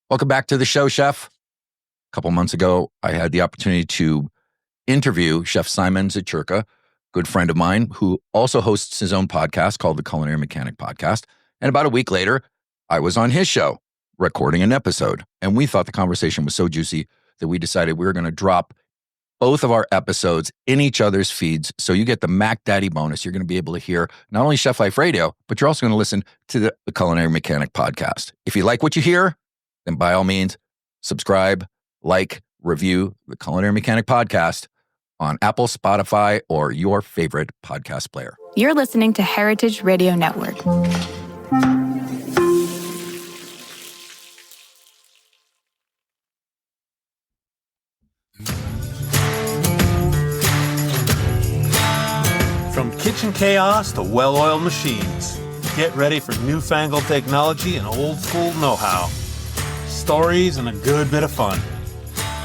Welcome back to the show, Chef. A couple months ago, I had the opportunity to interview Chef Simon Zatyrka, good friend of mine, who also hosts his own podcast called the Culinary Mechanic Podcast. And about a week later, I was on his show recording an episode. And we thought the conversation was so juicy that we decided we were going to drop both of our episodes in each other's feeds. So you get the Mac Daddy bonus. You're going to be able to hear not only Chef Life Radio, but you're also going to listen to the Culinary Mechanic Podcast. If you like what you hear, then by all means, subscribe, like, review the Culinary Mechanic Podcast on Apple, Spotify, or your favorite podcast player. You're listening to Heritage Radio Network. From kitchen chaos to well-oiled machines, get ready for newfangled technology and old-school know-how. Stories and a good bit of fun.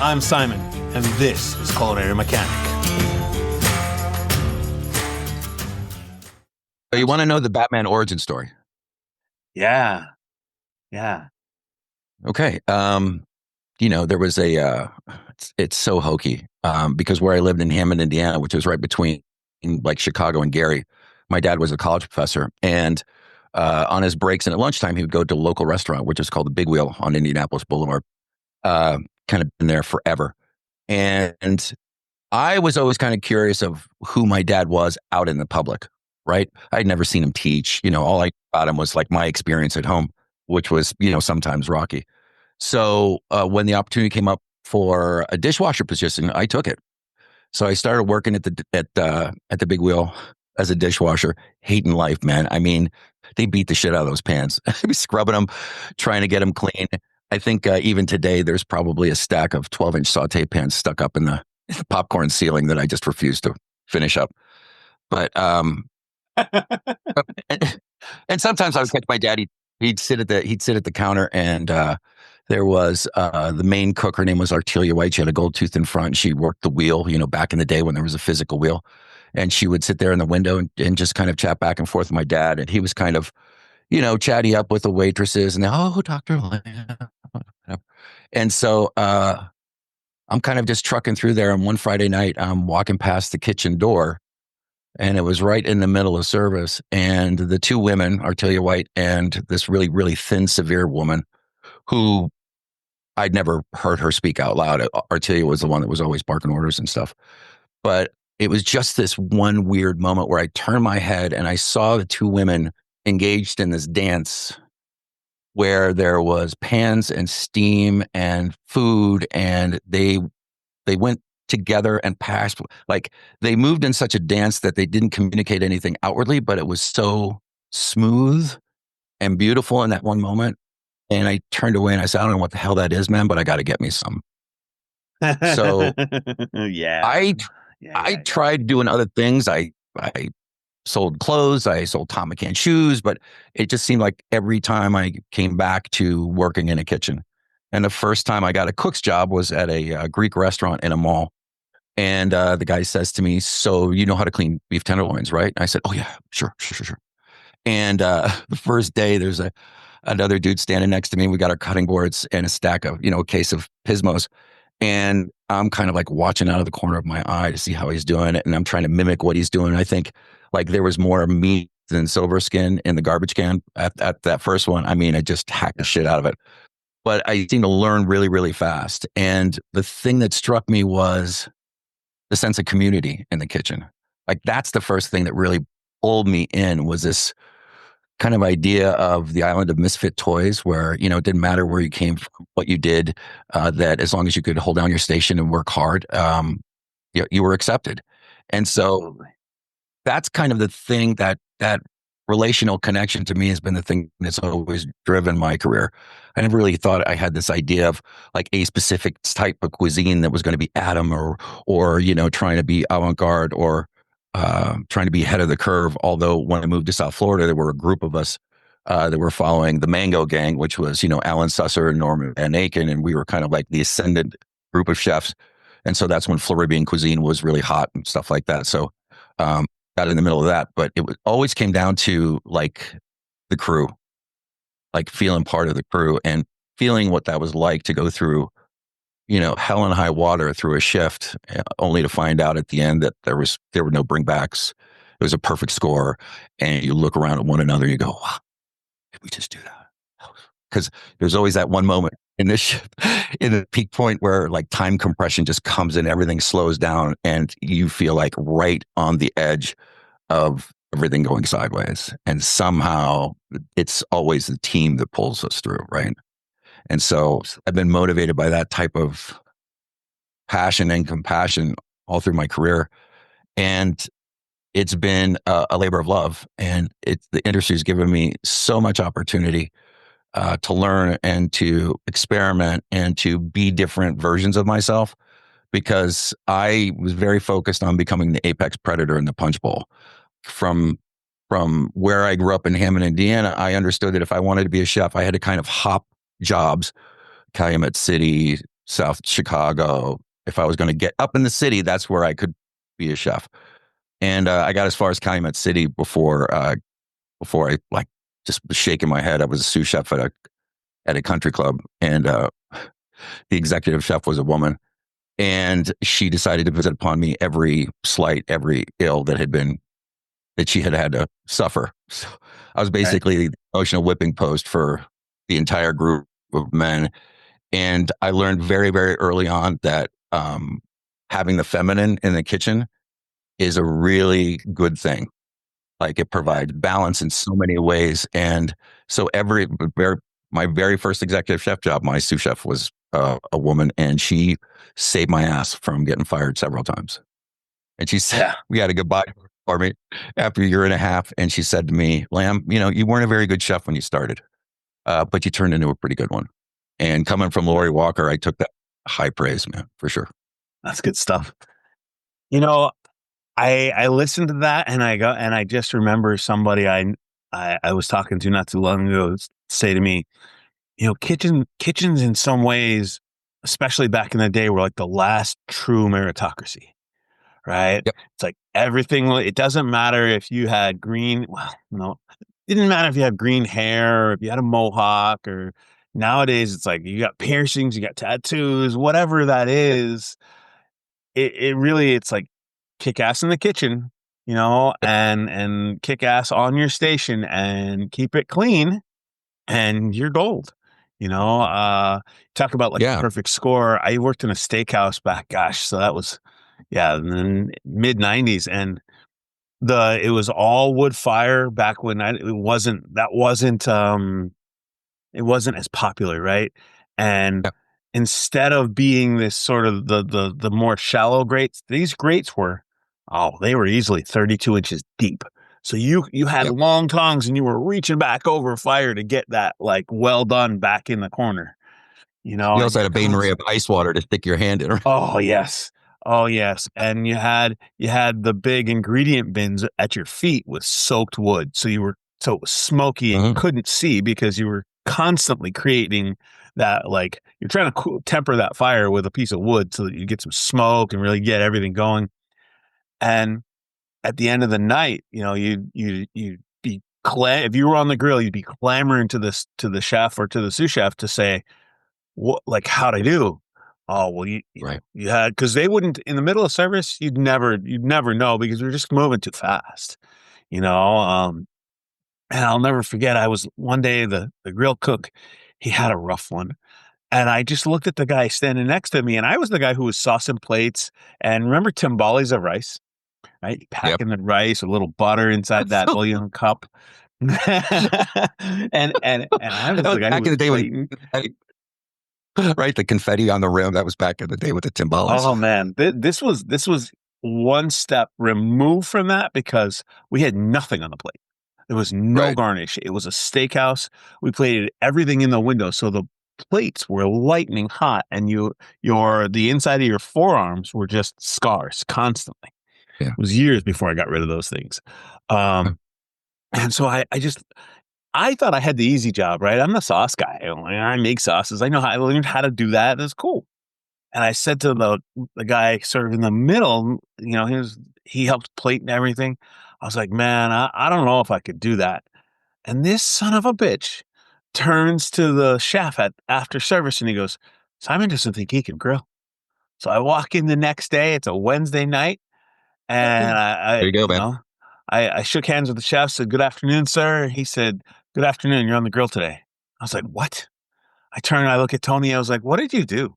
I'm Simon, and this is Culinary Mechanic. So you want to know the Batman origin story? Yeah. Okay. There was it's so hokey because where I lived in Hammond, Indiana, which was right between like Chicago and Gary, my dad was a college professor, and on his breaks and at lunchtime, he would go to a local restaurant, which is called the Big Wheel on Indianapolis Boulevard. Kind of been there forever. And I was always kind of curious of who my dad was out in the public, right? I'd never seen him teach. All I knew about him was like my experience at home, which was, sometimes rocky. So when the opportunity came up for a dishwasher position, I took it. So I started working at the Big Wheel as a dishwasher. Hating life, man. I mean, they beat the shit out of those pans. I'd be scrubbing them, trying to get them clean. I think even today, there's probably a stack of 12-inch saute pans stuck up in the popcorn ceiling that I just refused to finish up. But and sometimes I would catch my dad. He'd sit at the counter, and there was the main cook. Her name was Artelia White. She had a gold tooth in front. And she worked the wheel, back in the day when there was a physical wheel. And she would sit there in the window and just kind of chat back and forth with my dad. And he was kind of, chatty up with the waitresses and Dr. And so I'm kind of just trucking through there. And one Friday night, I'm walking past the kitchen door, and it was right in the middle of service. And the two women, Artelia White and this really, really thin, severe woman who I'd never heard her speak out loud. Artelia was the one that was always barking orders and stuff. But it was just this one weird moment where I turned my head and I saw the two women engaged in this dance where there was pans and steam and food, and they went together and passed, like they moved in such a dance that they didn't communicate anything outwardly, but it was so smooth and beautiful in that one moment. And I turned away and I said, I don't know what the hell that is, man, but I got to get me some. So I tried doing other things. I sold clothes. I sold Tom McCann shoes, but it just seemed like every time I came back to working in a kitchen. And the first time I got a cook's job was at a Greek restaurant in a mall. And the guy says to me, so you know how to clean beef tenderloins, right? And I said, oh yeah, sure. And the first day there's another dude standing next to me. We got our cutting boards and a stack of, a case of Pismos. And I'm kind of like watching out of the corner of my eye to see how he's doing it. And I'm trying to mimic what he's doing. I think like there was more meat than silver skin in the garbage can at that first one. I mean, I just hacked the shit out of it. But I seemed to learn really, really fast. And the thing that struck me was the sense of community in the kitchen. Like that's the first thing that really pulled me in, was this kind of idea of the island of misfit toys where, it didn't matter where you came from, what you did, that as long as you could hold down your station and work hard, you were accepted. And so that's kind of the thing that relational connection to me has been the thing that's always driven my career. I never really thought I had this idea of like a specific type of cuisine that was going to be Adam or trying to be avant-garde or trying to be ahead of the curve. Although when I moved to South Florida, there were a group of us that were following the Mango Gang, which was, Alan Susser and Norman Van Aken. And we were kind of like the ascendant group of chefs. And so that's when Floridian cuisine was really hot and stuff like that. So got in the middle of that, but always came down to like the crew, like feeling part of the crew and feeling what that was like to go through, hell and high water through a shift, only to find out at the end that there were no bringbacks. It was a perfect score, and you look around at one another, and you go, "Wow, did we just do that?" Because there's always that one moment in this shift, in the peak point where like time compression just comes in, everything slows down, and you feel like right on the edge of everything going sideways. And somehow it's always the team that pulls us through, right? And so I've been motivated by that type of passion and compassion all through my career. And it's been a labor of love. And the industry's given me so much opportunity to learn and to experiment and to be different versions of myself, because I was very focused on becoming the apex predator in the punch bowl. From where I grew up in Hammond, Indiana, I understood that if I wanted to be a chef, I had to kind of hop jobs, Calumet City, South Chicago. If I was going to get up in the city, that's where I could be a chef. And I got as far as Calumet City before I like just was shaking my head. I was a sous chef at a country club, and the executive chef was a woman, and she decided to visit upon me every slight, every ill that she had to suffer. So I was basically the emotional whipping post for the entire group of men. And I learned very, very early on that having the feminine in the kitchen is a really good thing. Like, it provides balance in so many ways. And so my very first executive chef job, my sous chef was a woman, and she saved my ass from getting fired several times. And she said, we had a goodbye for me after a year and a half. And she said to me, Lamb, you weren't a very good chef when you started, but you turned into a pretty good one. And coming from Lori Walker, I took that high praise, man, for sure. That's good stuff. I listened to that, and I just remember somebody I was talking to not too long ago say to me, kitchens in some ways, especially back in the day, were like the last true meritocracy, right? Yep. It's like everything. It doesn't matter if you had green. Well, no, it didn't matter if you had green hair or if you had a mohawk. Or nowadays, it's like you got piercings, you got tattoos, whatever that is. It really, it's like kick ass in the kitchen, and kick ass on your station and keep it clean, and you're gold. Talk about like the perfect score. I worked in a steakhouse back, so that was, in the mid '90s, and it was all wood fire back when it wasn't as popular, right? And instead of being this sort of the more shallow grates, these grates they were easily 32 inches deep. So you had long tongs, and you were reaching back over fire to get that like well done back in the corner. You also had a Bain Marie of ice water to stick your hand in. Oh yes. Oh yes. And you had the big ingredient bins at your feet with soaked wood. So it was smoky and you couldn't see because you were constantly creating that, like, you're trying to temper that fire with a piece of wood so that you get some smoke and really get everything going. And at the end of the night, you'd be if you were on the grill, you'd be clamoring to the chef or to the sous chef to say, what, like, how'd I do? Oh, well, you had, because they wouldn't, in the middle of service, you'd never know, because we were just moving too fast, and I'll never forget, I was one day, the grill cook, he had a rough one. And I just looked at the guy standing next to me, and I was the guy who was saucing plates. And remember timbales of rice, right? Packing the rice with a little butter inside that bouillon cup. and I was the guy back who was in the day plating. Right, the confetti on the rim. That was back in the day with the timbales. Oh man, this was one step removed from that, because we had nothing on the plate. There was no garnish. It was a steakhouse. We plated everything in the window, so the plates were lightning hot, and the inside of your forearms were just scars constantly. Yeah. It was years before I got rid of those things. And so I thought I had the easy job, right? I'm the sauce guy. I make sauces. I learned how to do that. It's cool. And I said to the guy sort of in the middle, he helped plate and everything. I was like, man, I don't know if I could do that. And this son of a bitch turns to the chef at after service and he goes, Simon doesn't think he can grill. So I walk in the next day. It's a Wednesday night, and There you go, man. I shook hands with the chef. Said, "Good afternoon, sir." He said, "Good afternoon. You're on the grill today." I was like, "What?" I turn and I look at Tony. I was like, "What did you do?"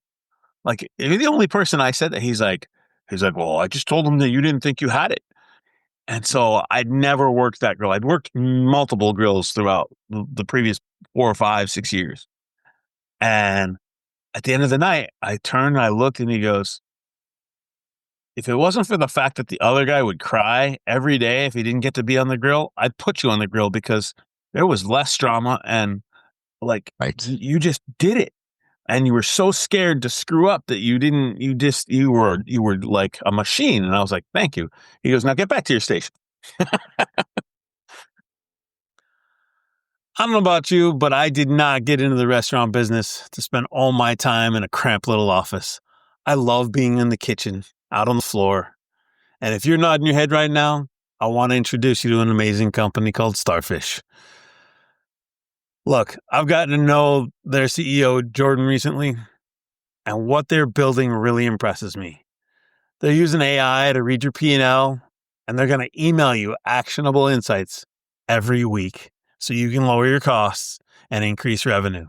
Like, you're the only person I said that. He's like, "Well, I just told him that you didn't think you had it." And so I'd never worked that grill. I'd worked multiple grills throughout the previous 4 or 5, 6 years. And at the end of the night, I turned and I looked and he goes, if it wasn't for the fact that the other guy would cry every day if he didn't get to be on the grill, I'd put you on the grill because there was less drama and like Right. you just did it. And you were so scared to screw up that you were like a machine. And I was like, thank you. He goes, now get back to your station. I don't know about you, but I did not get into the restaurant business to spend all my time in a cramped little office. I love being in the kitchen, out on the floor. And if you're nodding your head right now, I want to introduce you to an amazing company called Starfish. Look, I've gotten to know their CEO, Jordan, recently, and what they're building really impresses me. They're using AI to read your P&L, and they're going to email you actionable insights every week so you can lower your costs and increase revenue.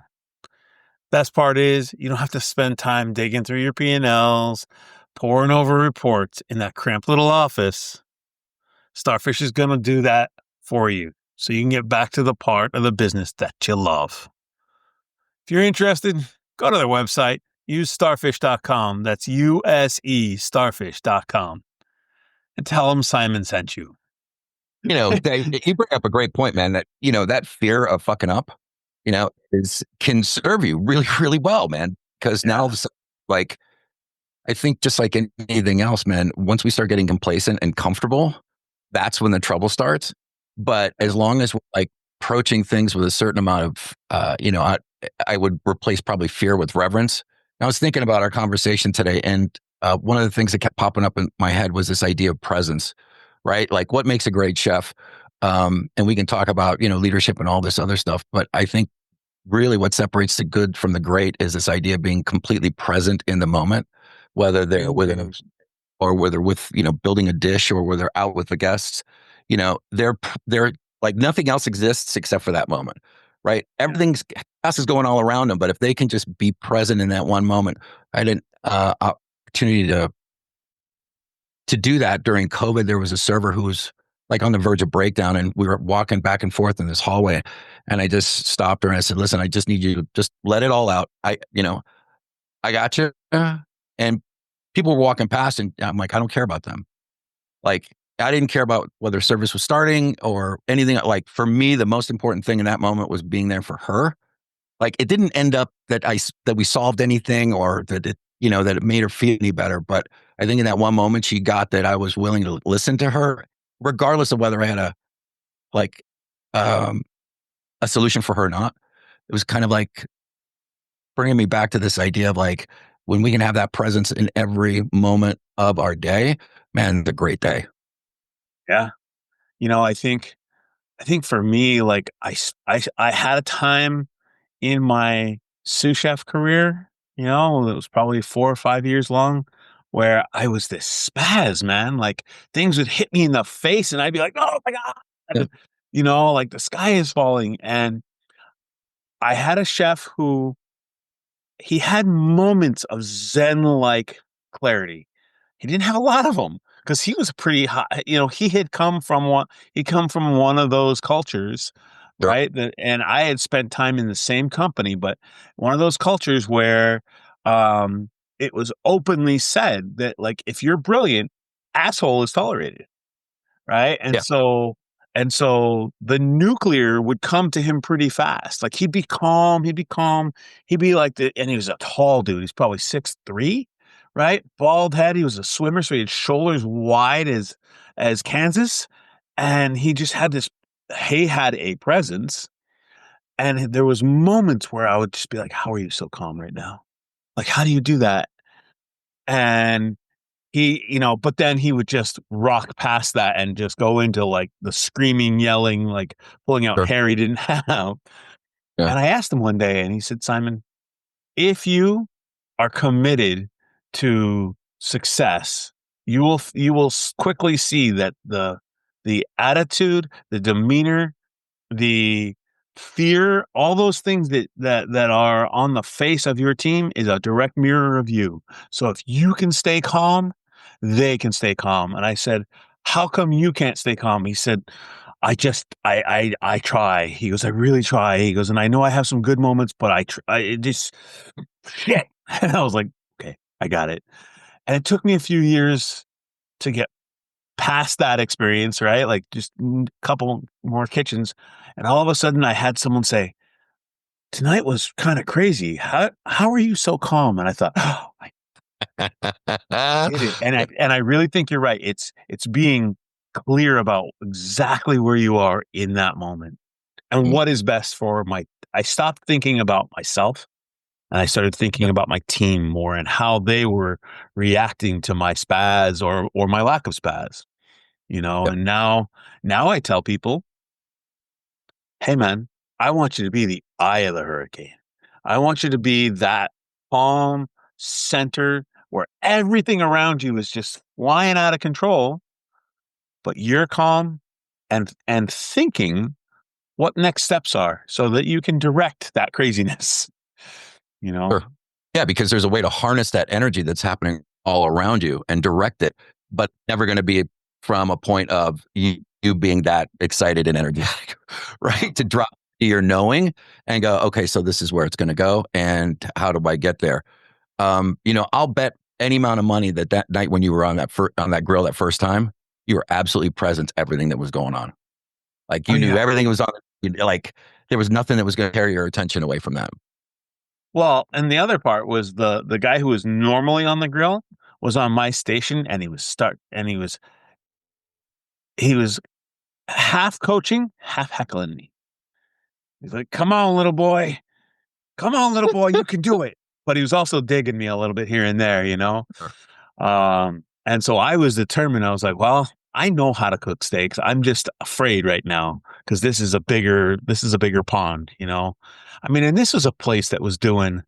Best part is you don't have to spend time digging through your P&Ls, poring over reports in that cramped little office. Starfish is going to do that for you so you can get back to the part of the business that you love. If you're interested, go to their website, use starfish.com. That's USE starfish.com. And tell them Simon sent you. You bring up a great point, man, that, that fear of fucking up, can serve you really, really well, man. Because now, all of a sudden, like, I think just like anything else, man, once we start getting complacent and comfortable, that's when the trouble starts. But as long as we're like approaching things with a certain amount of, I would replace probably fear with reverence. I was thinking about our conversation today, and one of the things that kept popping up in my head was this idea of presence, right? Like what makes a great chef? And we can talk about, leadership and all this other stuff. But I think really what separates the good from the great is this idea of being completely present in the moment, whether they're within or whether with, building a dish or whether they're out with the guests, they're like nothing else exists except for that moment, right? Everything's chaos is going all around them, but if they can just be present in that one moment, I had an opportunity to do that during COVID. There was a server who was like on the verge of breakdown, and we were walking back and forth in this hallway, and I just stopped her and I said, "Listen, I just need you to just let it all out. I got you." And people were walking past, and I'm like, I don't care about them. Like, I didn't care about whether service was starting or anything. Like, for me, the most important thing in that moment was being there for her. Like, it didn't end up that we solved anything or that that it made her feel any better. But I think in that one moment, she got that I was willing to listen to her, regardless of whether I had like um, a solution for her or not. It was kind of like bringing me back to this idea of like when we can have that presence in every moment of our day, man, the great day. Yeah. I think for me, like I had a time in my sous chef career, it was probably 4 or 5 years long, where I was this spaz, man. Like things would hit me in the face and I'd be like, oh my Yeah. God, like the sky is falling. And I had a chef who he had moments of Zen-like clarity. He didn't have a lot of them because he was pretty high. He come from one of those cultures, Sure. right? And I had spent time in the same company, but one of those cultures where um, it was openly said that, like, if you're brilliant, asshole is tolerated. Right? And Yeah. so the nuclear would come to him pretty fast. Like he'd be calm, he'd be like and he was a tall dude. He's probably 6'3", right? Bald head. He was a swimmer, so he had shoulders wide as Kansas. And he had a presence. And there was moments where I would just be like, how are you so calm right now? Like, how do you do that? And but then he would just rock past that and just go into like the screaming, yelling, like pulling out Sure. hair he didn't have. Yeah. And I asked him one day, and he said, Simon, if you are committed to success, you will quickly see that the attitude, the demeanor, the fear, all those things that are on the face of your team is a direct mirror of you. So if you can stay calm, they can stay calm. And I said, how come you can't stay calm? He said, I try. He goes, I really try. He goes, and I know I have some good moments, but it just shit. And I was like, okay, I got it. And it took me a few years to get past that experience, right? Like just a couple more kitchens. And all of a sudden I had someone say, tonight was kind of crazy. How are you so calm? And I thought, oh, I did it. And I really think you're right. It's being clear about exactly where you are in that moment and what is best for I stopped thinking about myself and I started thinking Yep. about my team more and how they were reacting to my spaz or my lack of spaz, Yep. and now I tell people, hey man, I want you to be the eye of the hurricane. I want you to be that calm center where everything around you is just flying out of control, but you're calm and thinking what next steps are so that you can direct that craziness, you know? Sure. Yeah, because there's a way to harness that energy that's happening all around you and direct it, but never going to be from a point of you being that excited and energetic, right? To drop your knowing and go, okay, so this is where it's going to go, and how do I get there? I'll bet any amount of money that night when you were on on that grill that first time, you were absolutely present to everything that was going on. Like Oh you knew yeah. everything was on. Like there was nothing that was going to carry your attention away from that. Well, and the other part was the guy who was normally on the grill was on my station and he was half coaching, half heckling me. He's like, "Come on, little boy. Come on, little boy, you can do it." But he was also digging me a little bit here and there. Sure. And so I was determined. I was like, well, I know how to cook steaks. I'm just afraid right now because this is a bigger pond. I mean, and this was a place that was doing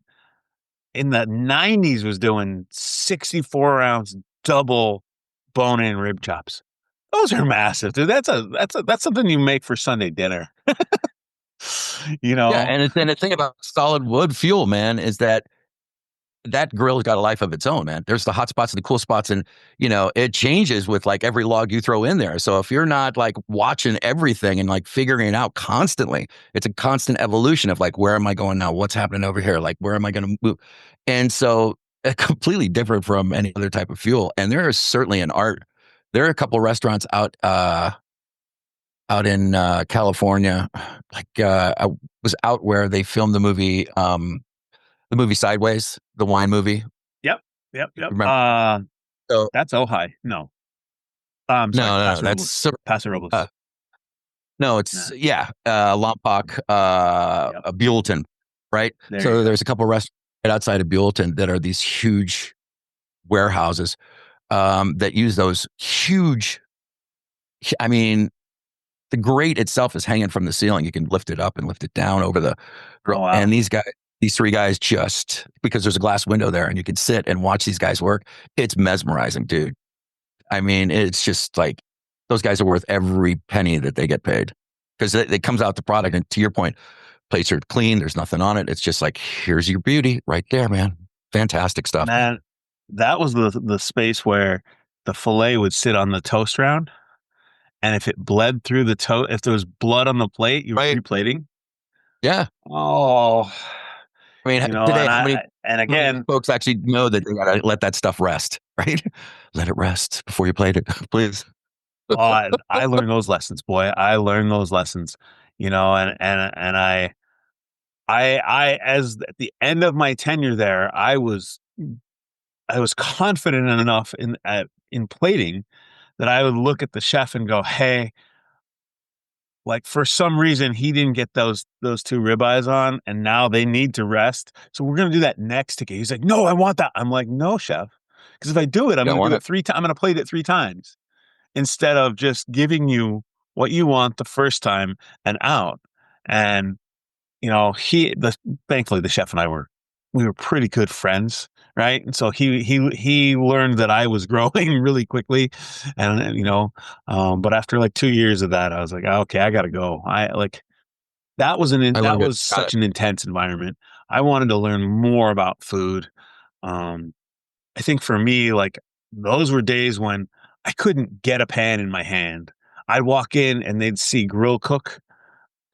in the 90s was doing 64-ounce double bone-in rib chops. Those are massive, dude. That's something you make for Sunday dinner. you Yeah, know? and the thing about solid wood fuel, man, is that grill's got a life of its own, man. There's the hot spots and the cool spots, and it changes with like every log you throw in there. So if you're not like watching everything and like figuring it out constantly, it's a constant evolution of like, where am I going now? What's happening over here? Like, where am I going to move? And so, completely different from any other type of fuel. And there is certainly an art. There are a couple restaurants out in California. Like I was out where they filmed the movie Sideways, the wine movie. Yep. Yep. Yep. Remember? So That's Ojai. No. I'm sorry, no, Paso that's Robles. Paso Robles. uh, no, Nah. it's Lompoc, Yep. Buellton, right? There you So go. there's a couple restaurants right outside of Buellton that are these huge warehouses that use those huge. I mean, the grate itself is hanging from the ceiling. You can lift it up and lift it down over the Oh grill. wow. And these three guys, just because there's a glass window there and you can sit and watch these guys work, it's mesmerizing, dude. I mean, it's just like those guys are worth every penny that they get paid because it comes out the product. And to your point, plates are clean. There's nothing on it. It's just like, here's your beauty right there, man. Fantastic stuff. Man, that was the space where the fillet would sit on the toast round, and if it bled through the toast, if there was blood on the plate, you were Right. replating. Yeah. Oh, I mean, and today, and how many again, folks actually know that they got to let that stuff rest, right? Let it rest before you plate it, please. oh, I learned those lessons, boy. I learned those lessons, and I as at the end of my tenure there, I was confident enough in plating that I would look at the chef and go, "Hey, like for some reason he didn't get those two ribeyes on, and now they need to rest. So we're gonna do that next ticket." He's like, "No, I want that." I'm like, "No, chef, because if I do it, I'm You don't gonna do want it it. 3 times. I'm gonna plate it 3 times instead of just giving you what you want the first time and out." And thankfully the chef and we were pretty good friends, right? And so he learned that I was growing really quickly, and but after like 2 years of that, I was like, okay, I gotta go. I That learned it. was Got it. such an intense environment. I wanted to learn more about food. Um, I think for me, like those were days when I couldn't get a pan in my hand. I'd walk in and they'd see grill cook,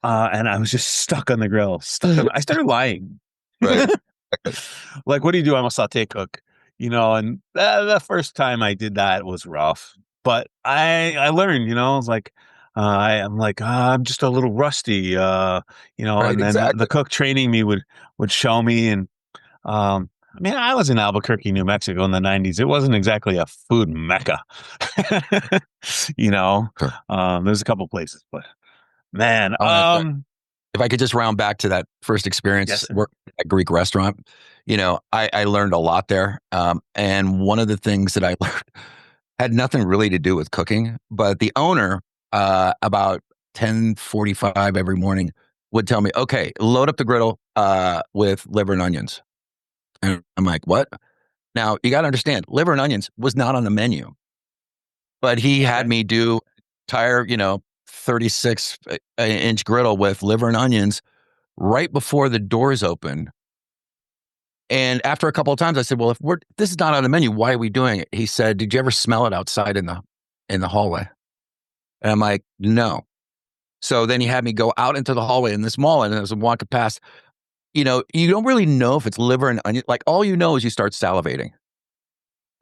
and I was just stuck on the grill, I started lying. Right. Like, what do you do? I'm a saute cook, and the first time I did that was rough, but I learned, I was like, I'm like, I'm just a little rusty, Right. and then the Exactly. cook training me would show me. And, I mean, I was in Albuquerque, New Mexico in the 90s. It wasn't exactly a food mecca, you know, Sure. there's a couple places, but man, If I could just round back to that first yes, experience sir. working at a Greek restaurant, I learned a lot there. And one of the things that I learned had nothing really to do with cooking, but the owner, about 10:45 every morning would tell me, okay, load up the griddle, with liver and onions. And I'm like, what? Now you got to understand, liver and onions was not on the menu, but he had Okay. me do entire, 36 inch griddle with liver and onions right before the doors open. And after a couple of times, I said, "Well, if this is not on the menu, why are we doing it?" He said, "Did you ever smell it outside in the hallway?" And I'm like, "No." So then he had me go out into the hallway in this mall, and as I'm walking past, you don't really know if it's liver and onion. Like all you know is you start salivating,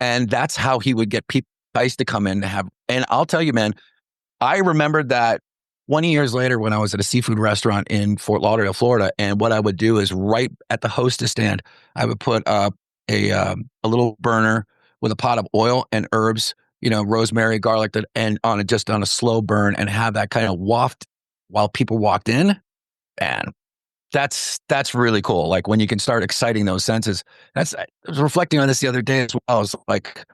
and that's how he would get people guys to come in to have. And I'll tell you, man, I remembered that 20 years later when I was at a seafood restaurant in Fort Lauderdale, Florida. And what I would do is right at the hostess stand, I would put up a little burner with a pot of oil and herbs, rosemary, garlic, and just on a slow burn and have that kind of waft while people walked in. And that's really cool. Like when you can start exciting those senses. I was reflecting on this the other day as well. It's like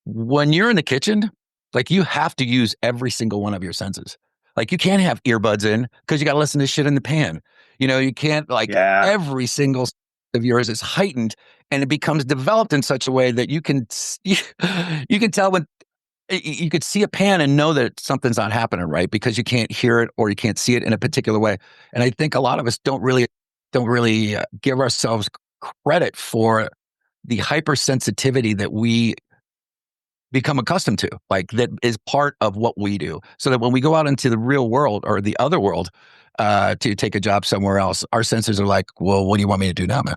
when you're in the kitchen, like you have to use every single one of your senses. Like you can't have earbuds in because you got to listen to shit in the pan. You can't like Yeah. every single of yours is heightened and it becomes developed in such a way that you can tell when you could see a pan and know that something's not happening right because you can't hear it or you can't see it in a particular way. And I think a lot of us don't really give ourselves credit for the hypersensitivity that we become accustomed to, like that is part of what we do. So that when we go out into the real world or the other world to take a job somewhere else, our senses are like, well, what do you want me to do now, man?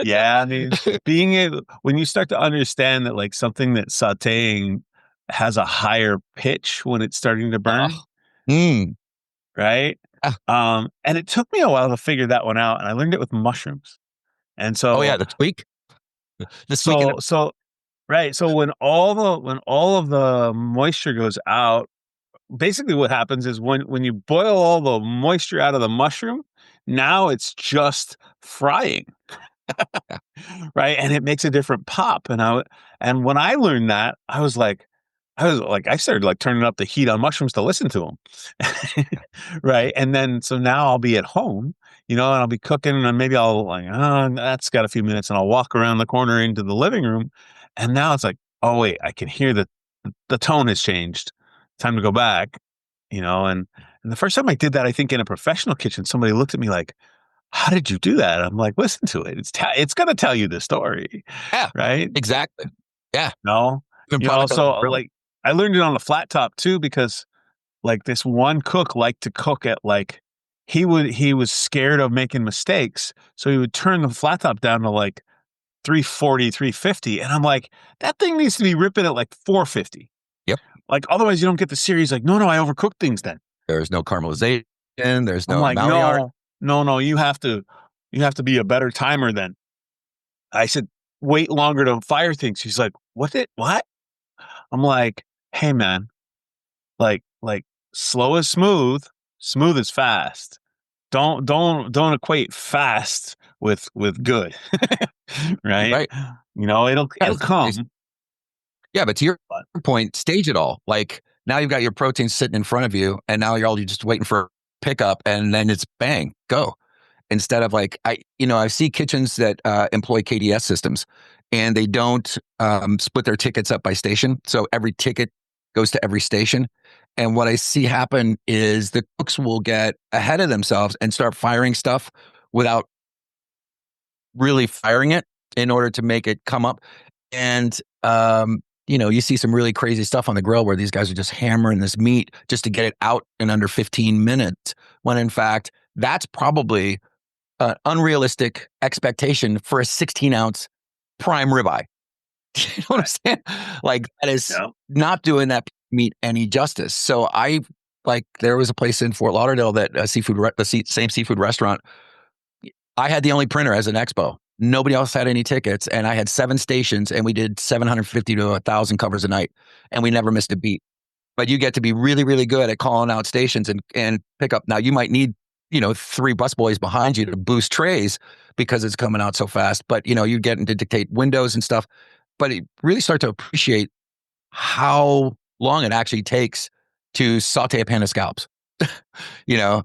Yeah, I mean, being able when you start to understand that like something that's sautéing has a higher pitch when it's starting to burn, Oh, mm, right? ah, And it took me a while to figure that one out, and I learned it with mushrooms. And oh yeah, so the squeak, so so right, so when all of the moisture goes out, basically what happens is when you boil all the moisture out of the mushroom, now it's just frying. Right, and it makes a different pop, and when I learned that, I started, like, turning up the heat on mushrooms to listen to them. Right, and then so now I'll be at home, and I'll be cooking, and maybe I'll, like, "Oh, that's got a few minutes," and I'll walk around the corner into the living room, and now it's like, "Oh, wait, I can hear the tone has changed. Time to go back," and the first time I did that, I think in a professional kitchen, somebody looked at me like, how did you do that? I'm like, listen to it. It's gonna tell you the story, yeah, right? exactly, yeah, No, been product of the so grill. like I learned it on the flat top too because like this one cook liked to cook at like he was scared of making mistakes, so he would turn the flat top down to like 340, 350, and I'm like, that thing needs to be ripping at like 450. Yep, Like otherwise you don't get the series. Like, no, I overcooked things then. there's no caramelization, there's I'm no like, Maillard. no, you have to be a better timer than I said, "Wait longer to fire things." He's like, What?" I'm like, "Hey, man, like, slow is smooth, smooth is fast. Don't equate fast with good." Right? Right, It'll yes, come, yeah, but to your but point, stage it all. Like Now you've got your protein sitting in front of you, and now you're just waiting for pickup, and then it's bang, go. Instead of like I see kitchens that employ KDS systems, and they don't split their tickets up by station, so every ticket goes to every station. And what I see happen is the cooks will get ahead of themselves and start firing stuff without really firing it in order to make it come up. And you see some really crazy stuff on the grill where these guys are just hammering this meat just to get it out in under 15 minutes, when in fact that's probably an unrealistic expectation for a 16-ounce prime ribeye. You know what I'm saying? Like, that is not doing that meat any justice. So there was a place in Fort Lauderdale that same seafood restaurant. I had the only printer as an expo. Nobody else had any tickets, and I had 7 stations, and we did 750 to 1,000 covers a night, and we never missed a beat. But you get to be really, really good at calling out stations and pick up. Now, you might need 3 busboys behind you to boost trays because it's coming out so fast. But you get to dictate windows and stuff. But it really start to appreciate how long it actually takes to saute a pan of scallops, you know,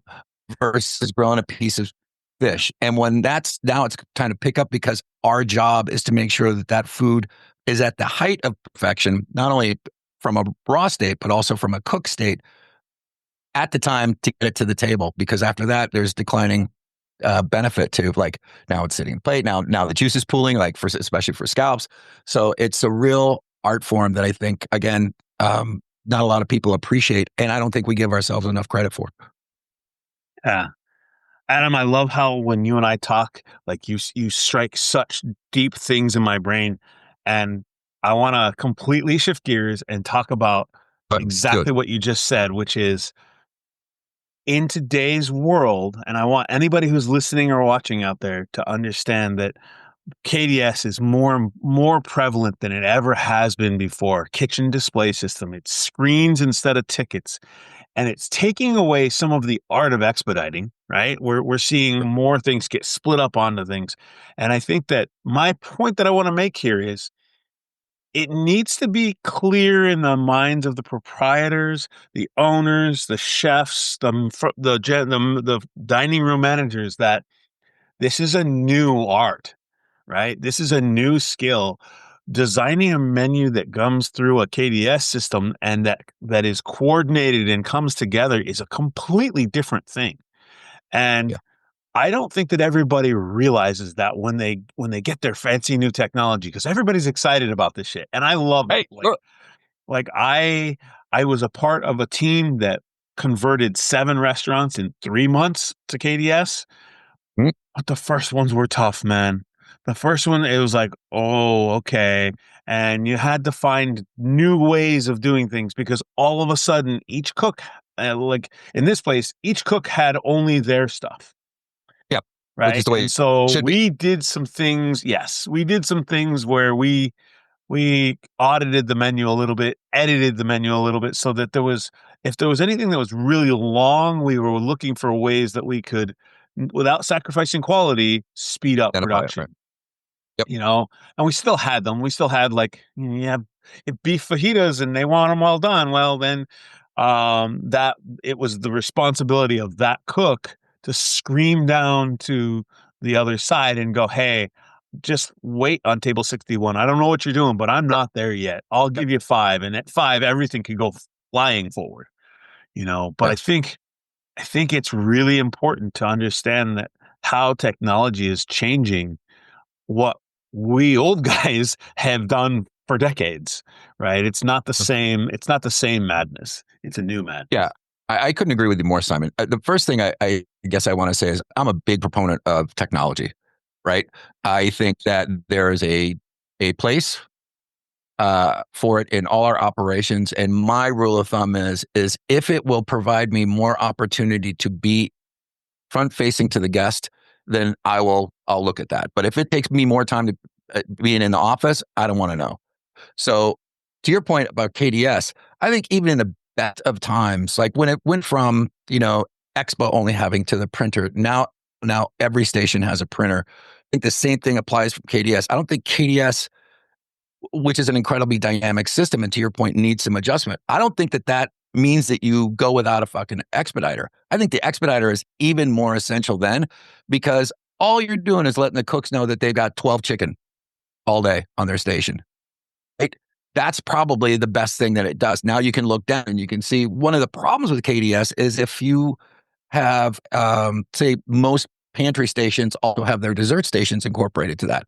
versus grilling a piece of fish. And when now it's time to pick up, because our job is to make sure that that food is at the height of perfection, not only from a raw state, but also from a cooked state at the time to get it to the table. Because after that, there's declining benefit to, like, now it's sitting in plate. Now the juice is pooling, like especially for scallops. So it's a real art form that I think, again, not a lot of people appreciate, and I don't think we give ourselves enough credit for. Yeah. Adam, I love how when you and I talk, like you strike such deep things in my brain, and I want to completely shift gears and talk about But exactly good. what you just said, which is, in today's world, and I want anybody who's listening or watching out there to understand that KDS is more prevalent than it ever has been before. Kitchen display system, it's screens instead of tickets, and it's taking away some of the art of expediting, right? We're seeing more things get split up onto things. And I think that my point that I want to make here is, it needs to be clear in the minds of the proprietors, the owners, the chefs, the dining room managers, that this is a new art, right? This is a new skill. Designing a menu that comes through a KDS system and that is coordinated and comes together is a completely different thing. And Yeah. I don't think that everybody realizes that when they get their fancy new technology, because everybody's excited about this shit, and I love it. Hey, look. Like I was a part of a team that converted 7 restaurants in 3 months to KDS. Mm, But the first ones were tough, man. The first one, it was like, oh, okay. And you had to find new ways of doing things, because all of a sudden, each cook, like in this place, each cook had only their stuff, yeah, which is right? the way And it so should be. we did some things. Yes, we did some things where we audited the menu a little bit, edited the menu a little bit, so that if there was anything that was really long, we were looking for ways that we could, without sacrificing quality, speed up Identify it, right? production. Yep. You know, and we still had them. We still had, like, you have if beef fajitas and they want them well done. Well, then, that it was the responsibility of that cook to scream down to the other side and go, "Hey, just wait on table 61. I don't know what you're doing, but I'm Yep. not there yet. I'll Yep. give you 5, and at 5, everything could go flying forward." You know, but Yes. I think it's really important to understand that how technology is changing what we old guys have done for decades, right? It's not the same madness. It's a new Yeah. madness. I couldn't agree with you more, Simon. The first thing I guess I want to say is I'm a big proponent of technology, right? I think that there is a place for it in all our operations. And my rule of thumb is if it will provide me more opportunity to be front facing to the guest, then I'll look at that. But if it takes me more time to being in the office, I don't want to know. So to your point about KDS, I think even in the best of times, like when it went from, Expo only having to the printer, now every station has a printer. I think the same thing applies from KDS. I don't think KDS which is an incredibly dynamic system. And to your point, needs some adjustment. I don't think that that means that you go without a fucking expediter. I think the expediter is even more essential then, because all you're doing is letting the cooks know that they've got 12 chicken all day on their station. Right? That's probably the best thing that it does. Now you can look down and you can see one of the problems with KDS is if you have, say, most pantry stations also have their dessert stations incorporated to that.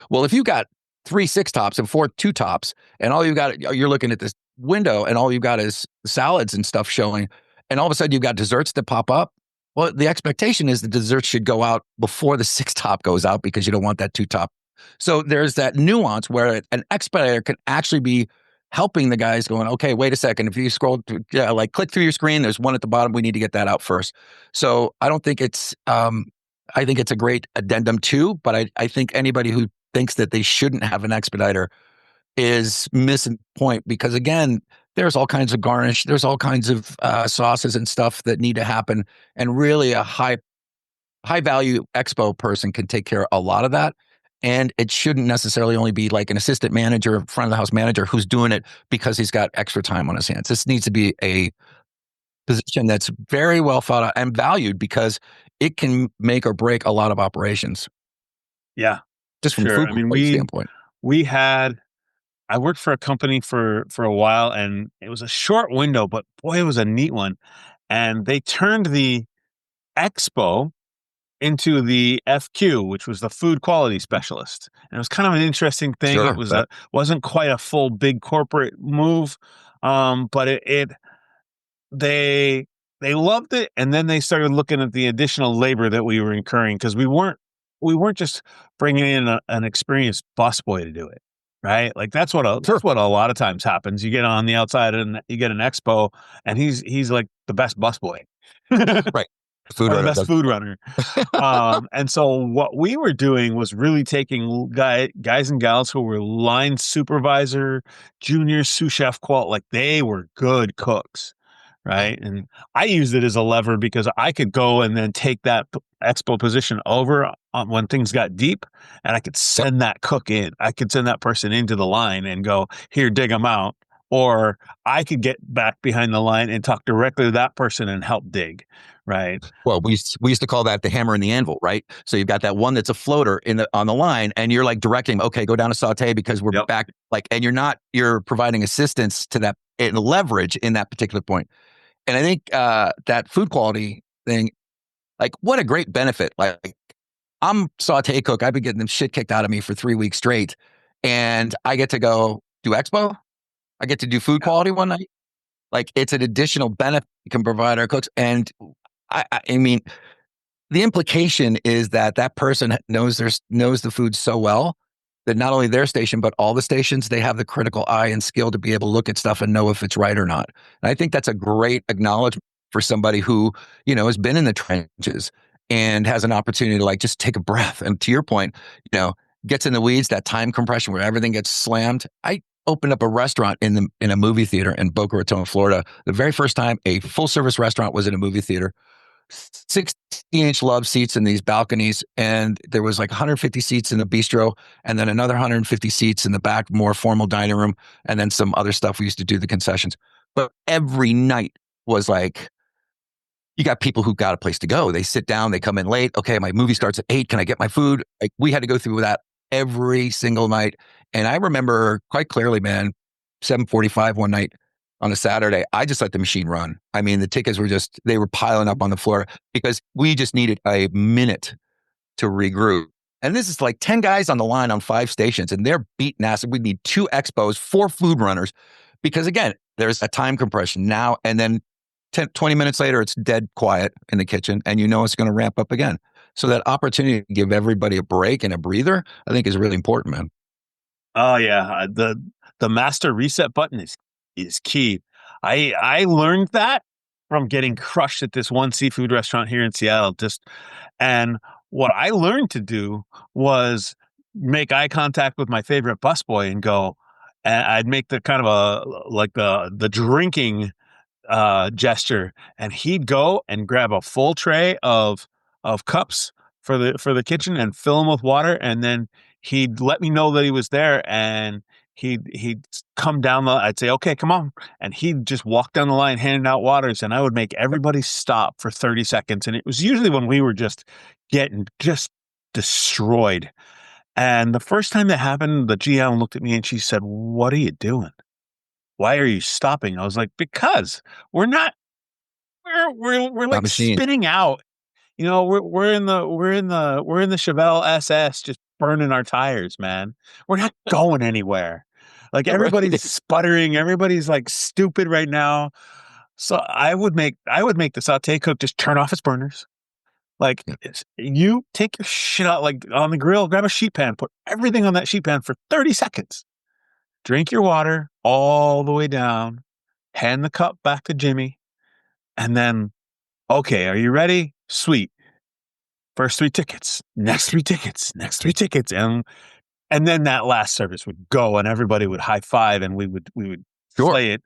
Well, if you got 3 6-tops and 4 2-tops, and all you got, you're looking at this window, and all you got is salads and stuff showing, and all of a sudden you've got desserts that pop up. Well, the expectation is the desserts should go out before the 6-top goes out because you don't want that 2-top. So there's that nuance where an expediter can actually be helping the guys going, okay, wait a second. If you scroll to, like click through your screen, there's one at the bottom. We need to get that out first. So I don't think it's, I think it's a great addendum too, but I think anybody who thinks that they shouldn't have an expediter is missing the point, because again, there's all kinds of garnish, there's all kinds of sauces and stuff that need to happen. And really a high value expo person can take care of a lot of that. And it shouldn't necessarily only be like an assistant manager, front of the house manager who's doing it because he's got extra time on his hands. This needs to be a position that's very well thought out and valued, because it can make or break a lot of operations. Yeah, Just from a sure. food quality standpoint. We had, I worked for a company for a while, and it was a short window, but boy, it was a neat one. And they turned the expo into the FQ, which was the food quality specialist. And it was kind of an interesting thing. It Sure. was wasn't quite a full big corporate move, but they they loved it, and then they started looking at the additional labor that we were incurring, because we weren't just bringing in an experienced busboy to do it, right? Like that's what a lot of times happens. You get on the outside and you get an expo, and he's like the best busboy, Right. Food or the runner best does. food runner. And so what we were doing was really taking guys and gals who were line supervisor, junior sous chef qual, like they were good cooks, right? And I used it as a lever because I could go and then take that expo position over on when things got deep, and I could send that cook in. I could send that person into the line and go, here, dig them out. Or I could get back behind the line and talk directly to that person and help dig, right? Well, we used to call that the hammer and the anvil, right? So you've got that one that's a floater on the line, and you're like directing, okay, go down to saute because we're Yep. back, like, and you're providing assistance to that and leverage in that particular point. And I think that food quality thing, like, what a great benefit. Like, I'm saute cook. I've been getting them shit kicked out of me for 3 weeks straight, and I get to go do expo. I get to do food quality one night. Like, it's an additional benefit we can provide our cooks. And I mean, the implication is that that person knows the food so well that not only their station, but all the stations, they have the critical eye and skill to be able to look at stuff and know if it's right or not. And I think that's a great acknowledgement for somebody who, has been in the trenches and has an opportunity to, like, just take a breath. And to your point, gets in the weeds, that time compression where everything gets slammed. I opened up a restaurant in a movie theater in Boca Raton, Florida. The very first time a full service restaurant was in a movie theater. 60-inch love seats in these balconies, and there was like 150 seats in the bistro, and then another 150 seats in the back, more formal dining room, and then some other stuff we used to do, the concessions. But every night was like, you got people who got a place to go. They sit down, they come in late. Okay, my movie starts at 8. Can I get my food? Like, we had to go through that every single night. And I remember quite clearly, man, 7:45 one night on a Saturday, I just let the machine run. I mean, the tickets they were piling up on the floor because we just needed a minute to regroup. And this is like 10 guys on the line on 5 stations, and they're beating ass. We need 2 expos, 4 food runners, because again, there's a time compression now. And then 20 minutes later, it's dead quiet in the kitchen, and it's going to ramp up again. So that opportunity to give everybody a break and a breather, I think, is really important, man. Oh yeah, the master reset button is key. I learned that from getting crushed at this one seafood restaurant here in Seattle. And what I learned to do was make eye contact with my favorite busboy and go, and I'd make the kind of the drinking gesture, and he'd go and grab a full tray of cups for the kitchen and fill them with water, and then he'd let me know that he was there, and he'd come down the, I'd say, okay, come on. And he'd just walk down the line handing out waters, and I would make everybody stop for 30 seconds. And it was usually when we were just getting just destroyed. And the first time that happened, the GM looked at me and she said, "What are you doing? Why are you stopping?" I was like, "Because we're not, we're Not like machine. spinning out. You know, we're in the Chevelle SS just burning our tires, man. We're not going anywhere. Like Right. everybody's sputtering, everybody's like stupid right now." So I would make the saute cook just turn off its burners. Like you take your shit out like on the grill, grab a sheet pan, put everything on that sheet pan for 30 seconds. Drink your water all the way down, hand the cup back to Jimmy, and then, okay, are you ready? Sweet. First three tickets, next three tickets, next three tickets, and then that last service would go, and everybody would high five, and we would Sure. slay it,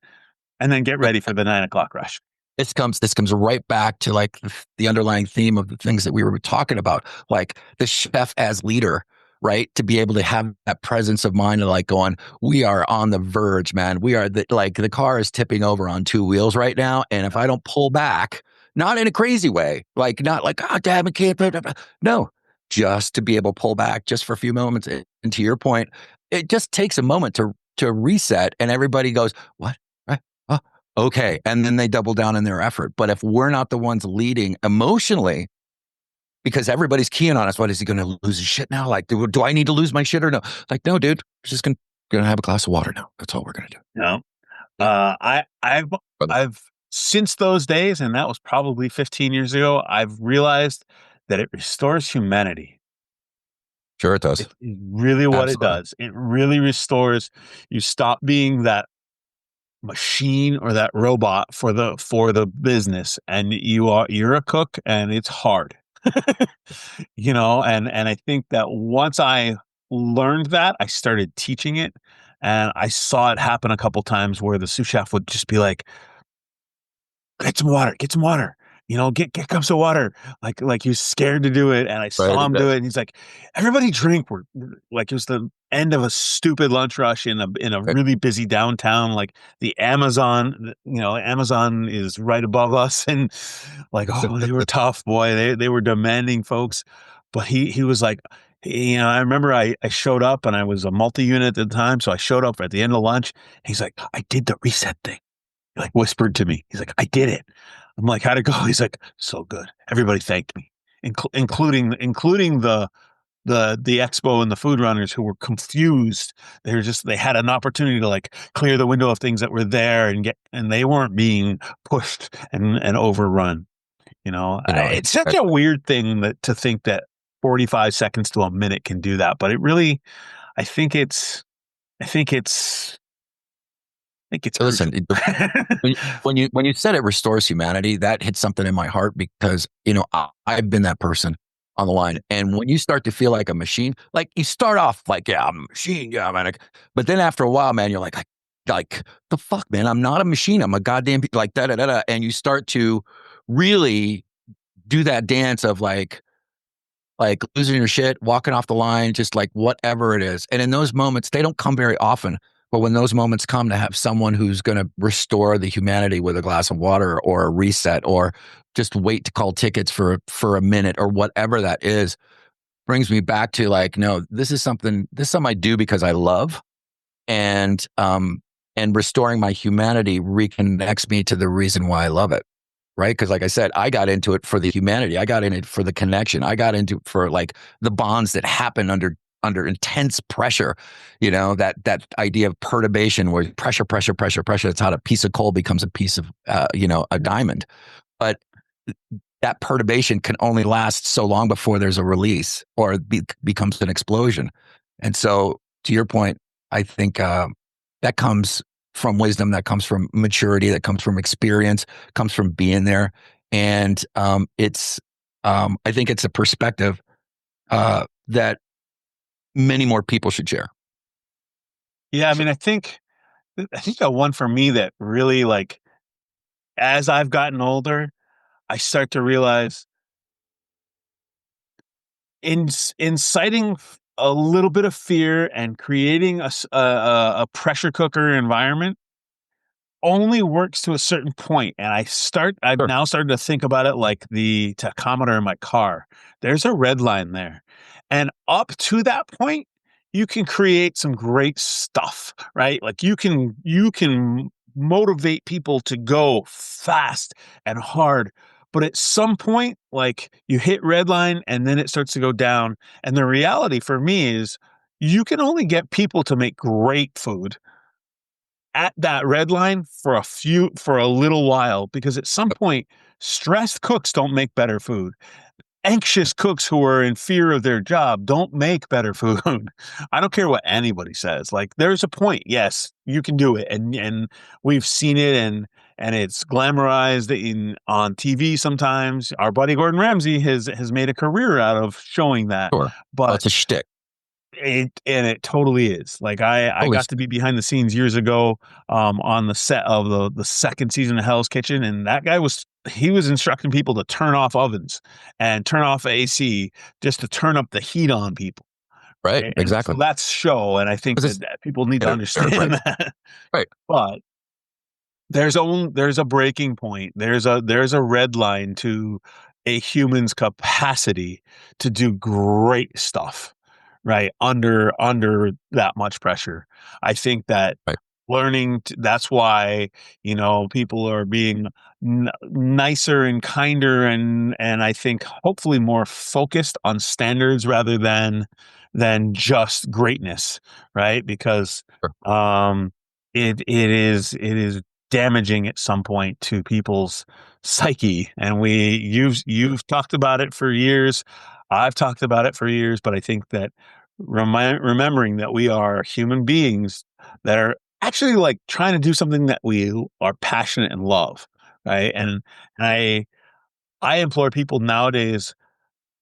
and then get But ready for the 9 o'clock rush. this comes right back to like the underlying theme of the things that we were talking about, like the chef as leader, right? To be able to have that presence of mind of like going, we are on the verge, man. We are like the car is tipping over on two wheels right now, and if I don't pull back, not in a crazy way, like not like oh damn it can't, blah, blah, blah. No, just to be able to pull back just for a few moments. And to your point, it just takes a moment to reset, and everybody goes, what? Oh, okay. And then they double down in their effort. But if we're not the ones leading emotionally, because everybody's keying on us, what is he going to lose his shit now? Like, do I need to lose my shit or no? Like, no, dude, we're just gonna have a glass of water now. That's all we're gonna do. No, Yeah. Brother. I've since those days, and that was probably 15 years ago. I've realized that it restores humanity. Sure, it does. It's really what it Absolutely. does. It really restores. You stop being that machine or that robot for the business, and you're a cook, and it's hard. You know, and I think that once I learned that, I started teaching it, and I saw it happen a couple times where the sous chef would just be like, get some water, get some water. You know, get cups of water. Like he was scared to do it, and I Right. saw him do it, and he's like, "Everybody drink." We're like it was the end of a stupid lunch rush in a Right. really busy downtown. Like the Amazon, you know, Amazon is right above us, and like, oh, they were tough, boy. They were demanding folks, but he was like, you know, I remember I showed up, and I was a multi-unit at the time, so I showed up at the end of lunch. He's like, I did the reset thing, like whispered to me. He's like, I did it. I'm like, how'd it go? He's like, so good. Everybody thanked me, including the expo and the food runners who were confused. They had an opportunity to like clear the window of things that were there and they weren't being pushed and overrun. You know, You know, it's such a weird thing that to think that 45 seconds to a minute can do that, but it really, I think it's, I think it's, I think it's listen, crucial. when you said it restores humanity, that hit something in my heart because I've been that person on the line, and when you start to feel like a machine, like you start off like yeah I'm a machine, yeah man, but then after a while, man, you're like the fuck, man, I'm not a machine, I'm a goddamn like da da da da, and you start to really do that dance of like losing your shit, walking off the line, just like whatever it is. And in those moments, they don't come very often. But when those moments come to have someone who's going to restore the humanity with a glass of water or a reset or just wait to call tickets for a minute or whatever that is, brings me back to like, no, this is something I do because I love and restoring my humanity reconnects me to the reason why I love it, right? Because like I said, I got into it for the humanity. I got in it for the connection. I got into it for like the bonds that happen under intense pressure. That idea of perturbation where pressure, pressure, pressure, pressure. That's how a piece of coal becomes a piece of a diamond. But that perturbation can only last so long before there's a release or becomes an explosion. And so, to your point, I think that comes from wisdom, that comes from maturity, that comes from experience, comes from being there, and I think it's a perspective that many more people should share. Yeah, I mean, I think the one for me that really like as I've gotten older, I start to realize inciting a little bit of fear and creating a pressure cooker environment only works to a certain point. And I've Sure. now started to think about it like the tachometer in my car. There's a red line there. And up to that point, you can create some great stuff, right? Like you can motivate people to go fast and hard. But at some point, like you hit red line and then it starts to go down. And the reality for me is you can only get people to make great food at that red line for a little while, because at some point stressed cooks don't make better food. Anxious cooks who are in fear of their job don't make better food. I don't care what anybody says. Like there's a point, yes, you can do it, and we've seen it, and it's glamorized in on TV sometimes. Our buddy Gordon Ramsay has made a career out of showing that. Sure. Oh, But it's a shtick. it totally is. Like I Totally. got to be behind the scenes years ago, on the set of the second season of Hell's Kitchen, and that guy he was instructing people to turn off ovens and turn off AC just to turn up the heat on people. Right. Right? And so Exactly. that's show, and I think 'Cause it's that people need to understand right. that. Right. But there's a breaking point. There's a red line to a human's capacity to do great stuff, right? Under that much pressure. I think that Right. that's why, people are being nicer and kinder, and I think hopefully more focused on standards rather than just greatness, right? Because Sure. it is damaging at some point to people's psyche. And you've talked about it for years. I've talked about it for years, but I think that remembering that we are human beings that are actually like trying to do something that we are passionate and love, right? And I implore people nowadays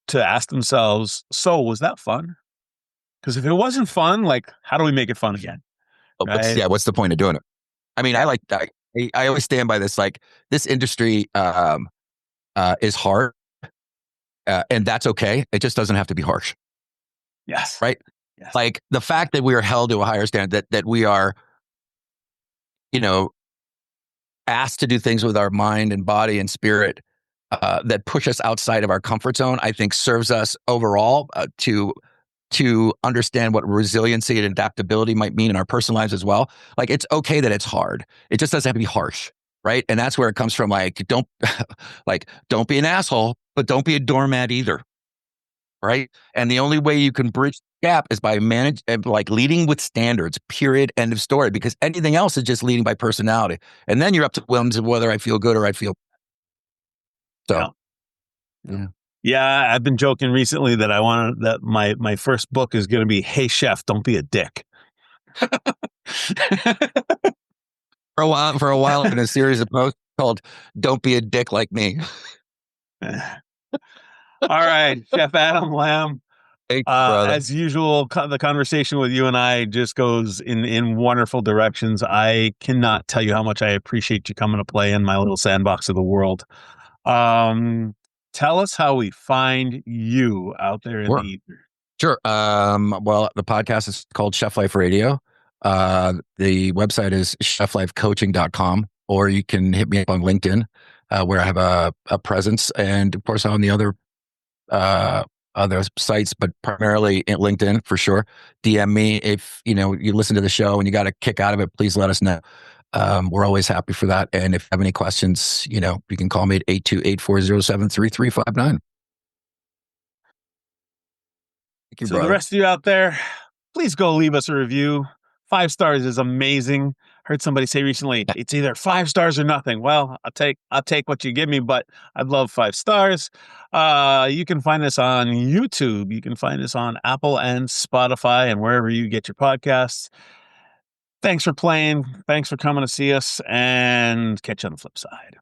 to ask themselves, so was that fun? Because if it wasn't fun, like how do we make it fun again? Right? What's the point of doing it? I mean, Yeah. I always stand by this. Like this industry is hard, and that's okay. It just doesn't have to be harsh, Yes. right? Yes. Like the fact that we are held to a higher standard, that we are, you know, asked to do things with our mind and body and spirit that push us outside of our comfort zone, I think serves us overall to understand what resiliency and adaptability might mean in our personal lives as well. Like it's okay that it's hard. It just doesn't have to be harsh, right? And that's where it comes from. Like don't don't be an asshole, but don't be a doormat either, right? And the only way you can bridge the gap is by leading with standards. Period. End of story. Because anything else is just leading by personality, and then you're up to whims of whether I feel good or I feel so. Yeah. Yeah. Yeah, I've been joking recently that I want that my first book is going to be "Hey Chef, Don't Be a Dick." For a while, in a series of posts called "Don't Be a Dick Like Me." All right, Chef Adam Lamb. Hey, brother. As usual, the conversation with you and I just goes in wonderful directions. I cannot tell you how much I appreciate you coming to play in my little sandbox of the world. Tell us how we find you out there in the Sure. ether. Sure. Well, the podcast is called Chef Life Radio. The website is cheflifecoaching.com, or you can hit me up on LinkedIn, where I have a presence, and of course on the other sites, but primarily at LinkedIn for sure. DM me if you listen to the show and you got a kick out of it. Please let us know. We're always happy for that. And if you have any questions, you can call me at 828-407-3359. Thank you, So the brother. rest of you out there, please go leave us a review. 5 stars is amazing. Heard somebody say recently, it's either 5 stars or nothing. Well, I'll take what you give me, but I'd love 5 stars. You can find us on YouTube. You can find us on Apple and Spotify and wherever you get your podcasts. Thanks for playing. Thanks for coming to see us, and catch you on the flip side.